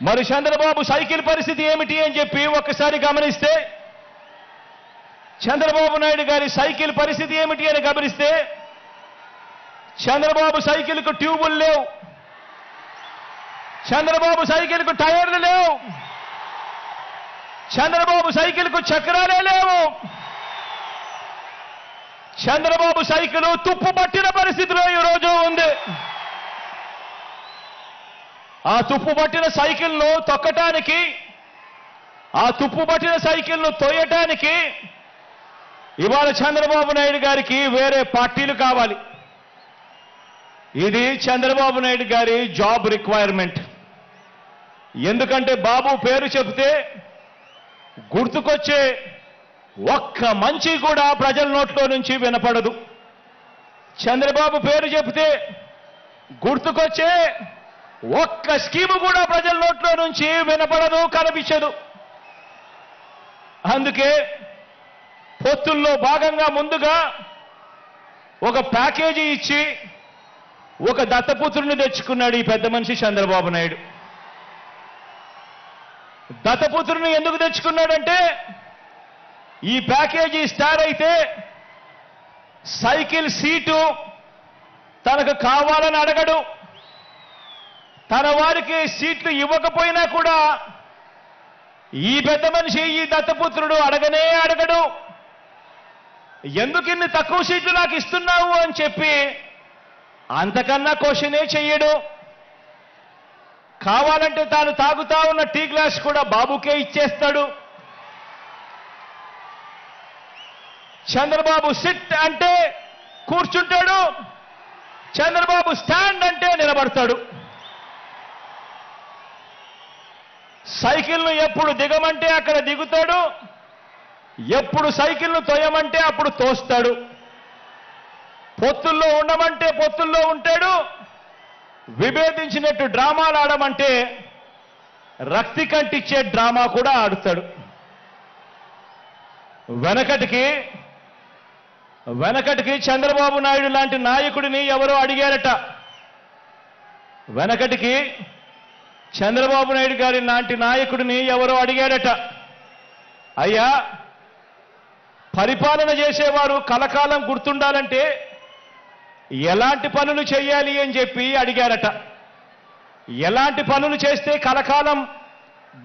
మరి చంద్రబాబు సైకిల్ పరిస్థితి ఏమిటి అని చెప్పి ఒక్కసారి గమనిస్తే, చంద్రబాబు నాయుడు గారి సైకిల్ పరిస్థితి ఏమిటి అని గమనిస్తే, చంద్రబాబు సైకిల్కు ట్యూబులు లేవు, చంద్రబాబు సైకిల్కు టైర్లు లేవు, చంద్రబాబు సైకిల్కు చక్రాలే లేవు, చంద్రబాబు సైకిల్ తుప్పు పట్టిన పరిస్థితిలో ఈరోజు ఉంది. ఆ తుప్పు పట్టిన సైకిల్ను తొక్కటానికి, ఆ తుప్పు పట్టిన సైకిల్ను తోయటానికి ఇవాళ చంద్రబాబు నాయుడు గారికి వేరే పార్టీలు కావాలి. ఇది చంద్రబాబు నాయుడు గారి జాబ్ రిక్వైర్మెంట్. ఎందుకంటే బాబు పేరు చెబితే గుర్తుకొచ్చే ఒక్క మంచి కూడా ప్రజల నోట్లో నుంచి వినపడదు. చంద్రబాబు పేరు చెబితే గుర్తుకొచ్చే ఒక్క స్కీము కూడా ప్రజల నోట్లో నుంచి వినపడదు, కనిపించదు. అందుకే పొత్తుల్లో భాగంగా ముందుగా ఒక ప్యాకేజీ ఇచ్చి ఒక దత్తపుత్రుని తెచ్చుకున్నాడు ఈ పెద్ద మనిషి చంద్రబాబు నాయుడు. దత్తపుత్రుని ఎందుకు తెచ్చుకున్నాడంటే, ఈ ప్యాకేజీ స్టార్ అయితే సైకిల్ సీటు తనకు కావాలని అడగడు, తన వారికి సీట్లు ఇవ్వకపోయినా కూడా ఈ పెద్ద మనిషి, ఈ దత్తపుత్రుడు అడగనే అడగడు. ఎందుకు ఇన్ని తక్కువ సీట్లు నాకు ఇస్తున్నావు అని చెప్పి అంతకన్నా క్వశ్చనే చెయ్యడు. కావాలంటే తాను తాగుతా ఉన్న టీ గ్లాస్ కూడా బాబుకే ఇచ్చేస్తాడు. చంద్రబాబు సిట్ అంటే కూర్చుంటాడు, చంద్రబాబు స్టాండ్ అంటే నిలబడతాడు. సైకిల్ను ఎప్పుడు దిగమంటే అక్కడ దిగుతాడు, ఎప్పుడు సైకిల్ను తోయమంటే అప్పుడు తోస్తాడు. పొత్తుల్లో ఉండమంటే పొత్తుల్లో ఉంటాడు, విభేదించినట్టు డ్రామాలు ఆడమంటే రక్తి కంటిచ్చే డ్రామా కూడా ఆడుతాడు. వెనకటికి చంద్రబాబు నాయుడు లాంటి నాయకుడిని ఎవరో అడిగారట. వెనకటికి చంద్రబాబు నాయుడు గారి లాంటి నాయకుడిని ఎవరో అడిగారట, అయ్యా పరిపాలన చేసేవారు కలకాలం గుర్తుండాలంటే ఎలాంటి పనులు చేయాలి అని చెప్పి అడిగారట. ఎలాంటి పనులు చేస్తే కలకాలం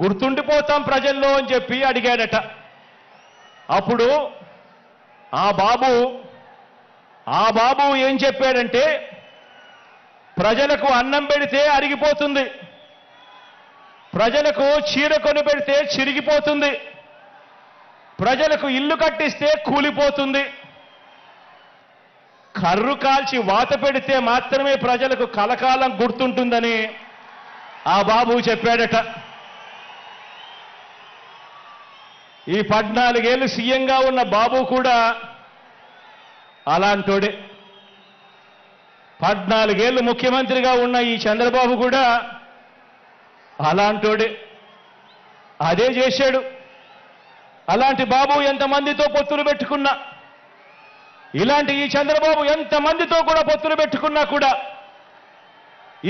గుర్తుండిపోతాం ప్రజల్లో అని చెప్పి అడిగాడట. అప్పుడు ఆ బాబు ఏం చెప్పాడంటే, ప్రజలకు అన్నం పెడితే అరిగిపోతుంది, ప్రజలకు చీర కొని పెడితే చిరిగిపోతుంది, ప్రజలకు ఇల్లు కట్టిస్తే కూలిపోతుంది, కర్రు కాల్చి వాత పెడితే మాత్రమే ప్రజలకు కలకాలం గుర్తుంటుందని ఆ బాబు చెప్పాడట. ఈ 14 ఏళ్ళు సీఎంగా ఉన్న బాబు కూడా అలాంటోడే. 14 ఏళ్ళు ముఖ్యమంత్రిగా ఉన్న ఈ చంద్రబాబు కూడా అలాంటోడే. అదే చేశాడు. అలాంటి బాబు ఎంతమందితో పొత్తులు పెట్టుకున్నా, ఇలాంటి ఈ చంద్రబాబు ఎంతమందితో కూడా పొత్తులు పెట్టుకున్నా కూడా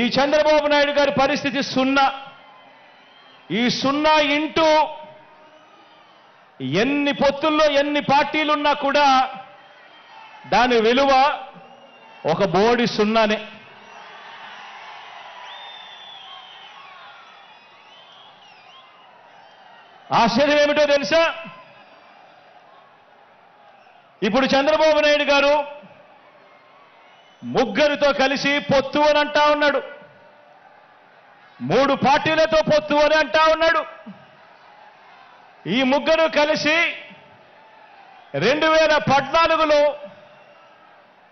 ఈ చంద్రబాబు నాయుడు గారి పరిస్థితి సున్నా. ఈ సున్నా ఇంటూ ఎన్ని పొత్తుల్లో ఎన్ని పార్టీలున్నా కూడా దాని విలువ ఒక బోడి సున్నానే. ఆశ్చర్యం ఏమిటో తెలుసా? ఇప్పుడు చంద్రబాబు నాయుడు గారు ముగ్గురితో కలిసి పొత్తు అని అంటా ఉన్నాడు, 3 పార్టీలతో పొత్తు అని అంటా ఉన్నాడు. ఈ ముగ్గురు కలిసి 2014లో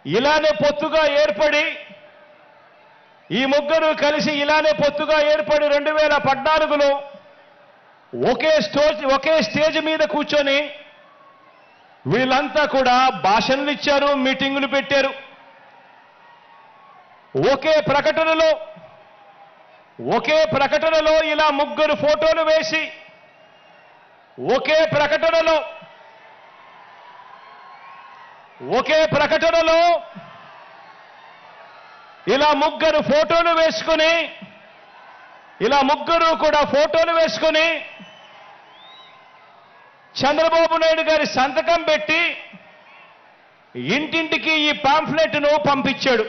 ఇలానే పొత్తుగా ఏర్పడి, ఈ ముగ్గురు కలిసి ఇలానే పొత్తుగా ఏర్పడి 2014లో ఒకే స్టేజ్ మీద కూర్చొని వీళ్ళంతా కూడా భాషణలు ఇచ్చారు, మీటింగులు పెట్టారు. ఒకే ప్రకటనలో ఇలా ముగ్గురు ఫోటోలు వేసి, ఒకే ప్రకటనలో ఇలా ముగ్గురు ఫోటోలు వేసుకుని ఇలా ముగ్గురు కూడా ఫోటోలు వేసుకొని చంద్రబాబు నాయుడు గారి సంతకం పెట్టి ఇంటింటికి ఈ పాంఫ్లెట్ను పంపించాడు.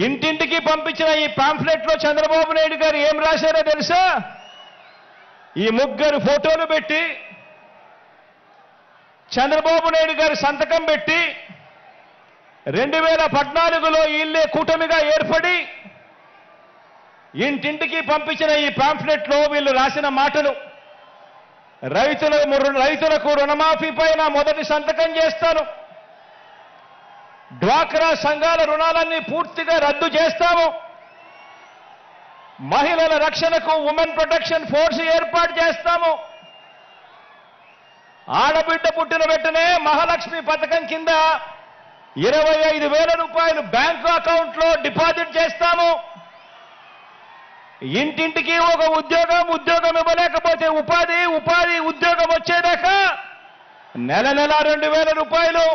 ఇంటింటికి పంపించిన ఈ పాంఫ్లెట్లో చంద్రబాబు నాయుడు గారు ఏం రాశారో తెలుసా? ఈ ముగ్గురు ఫోటోలు పెట్టి చంద్రబాబు నాయుడు గారి సంతకం పెట్టి 2014లో వీళ్ళే కూటమిగా ఏర్పడి ఇంటింటికి పంపించిన ఈ పాంఫ్లెట్లో వీళ్ళు రాసిన మాటలు: రైతులకు రుణమాఫీ పైన మొదటి సంతకం చేస్తాను, డ్వాక్రా సంఘాల రుణాలన్నీ పూర్తిగా రద్దు చేస్తాము, మహిళల రక్షణకు ఉమెన్ ప్రొటెక్షన్ ఫోర్స్ ఏర్పాటు చేస్తాము, ఆడబిడ్డ పుట్టిన వెంటనే మహాలక్ష్మి పథకం కింద 25,000 రూపాయలు బ్యాంకు అకౌంట్లో డిపాజిట్ చేస్తాము, ఇంటింటికి ఒక ఉద్యోగం ఇవ్వలేకపోతే ఉపాధి ఉద్యోగం వచ్చేదాకా నెల 2,000 రూపాయలు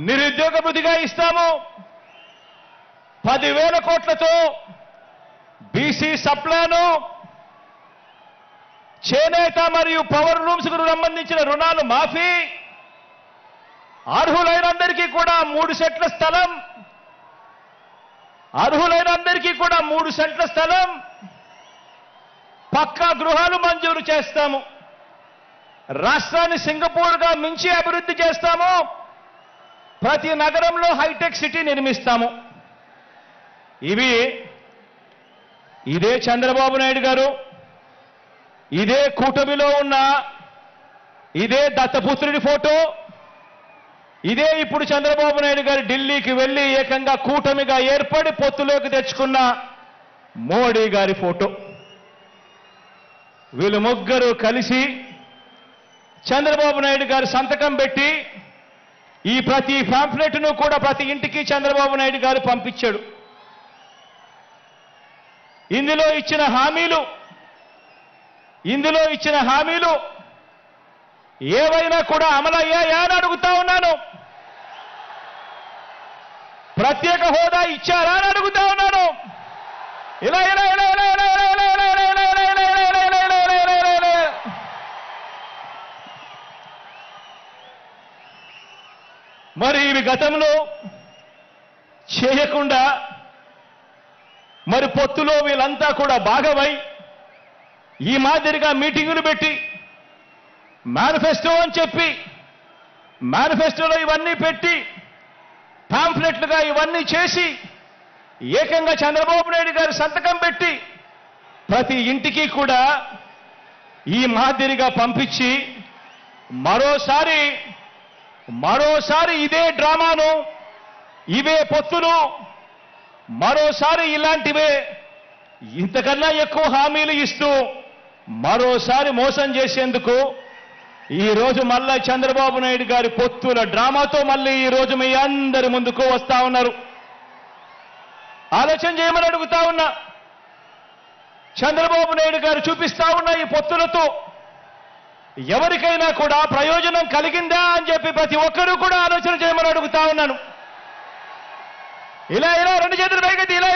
నిరుద్యోగ భృతిగా ఇస్తాము, 10,000 కోట్లతో బీసీ సప్లాను, చేనేత మరియు పవర్ లూమ్స్ కు సంబంధించిన రుణాలు మాఫీ, అర్హులైనందరికీ కూడా 3 సెంట్ల స్థలం, అర్హులైనందరికీ కూడా 3 సెంట్ల స్థలం, పక్కా గృహాలు మంజూరు చేస్తాము, రాష్ట్రాన్ని సింగపూర్గా మించి అభివృద్ధి చేస్తాము, ప్రతి నగరంలో హైటెక్ సిటీ నిర్మిస్తాము. ఇదే చంద్రబాబు నాయుడు గారు, ఇదే కూటమిలో ఉన్న ఇదే దత్తపుత్రుడి ఫోటో, ఇదే ఇప్పుడు చంద్రబాబు నాయుడు గారు ఢిల్లీకి వెళ్లి ఏకంగా కూటమిగా ఏర్పడి పొత్తులోకి తెచ్చుకున్న మోడీ గారి ఫోటో. వీళ్ళు ముగ్గురు కలిసి చంద్రబాబు నాయుడు గారు సంతకం పెట్టి ఈ ప్రతి పాంఫ్లెట్ను కూడా ప్రతి ఇంటికి చంద్రబాబు నాయుడు గారు పంపించాడు. ఇందులో ఇచ్చిన హామీలు ఏవైనా కూడా అమలయ్యాయా అని అడుగుతా ఉన్నాను. ప్రత్యేక హోదా ఇచ్చారా అని అడుగుతా ఉన్నాను. మరి ఇవి గతంలో చేయకుండా మరి పొత్తులో వీళ్ళంతా కూడా భాగమై ఈ మాదిరిగా మీటింగులు పెట్టి మేనిఫెస్టో అని చెప్పి మేనిఫెస్టోలో ఇవన్నీ పెట్టి పాంఫ్లెట్లుగా ఇవన్నీ చేసి ఏకంగా చంద్రబాబు నాయుడు గారు సంతకం పెట్టి ప్రతి ఇంటికి కూడా ఈ మాదిరిగా పంపించి మరోసారి ఇదే డ్రామాను, ఇవే పొత్తులు, మరోసారి ఇలాంటివే ఇంతకన్నా ఎక్కువ హామీలు ఇస్తూ మరోసారి మోసం చేసేందుకు ఈరోజు మళ్ళా చంద్రబాబు నాయుడు గారి పొత్తుల డ్రామాతో మళ్ళీ ఈరోజు మీ అందరి ముందుకు వస్తా ఉన్నారు. ఆలోచన చేయమని అడుగుతా ఉన్నా. చంద్రబాబు నాయుడు గారు చూపిస్తా ఉన్న ఈ పొత్తులతో ఎవరికైనా కూడా ప్రయోజనం కలిగిందా అని చెప్పి ప్రతి ఒక్కరూ కూడా ఆలోచన చేయమని అడుగుతా ఉన్నాను. ఇలా 2 చేతులు పైకెత్తి ఇలా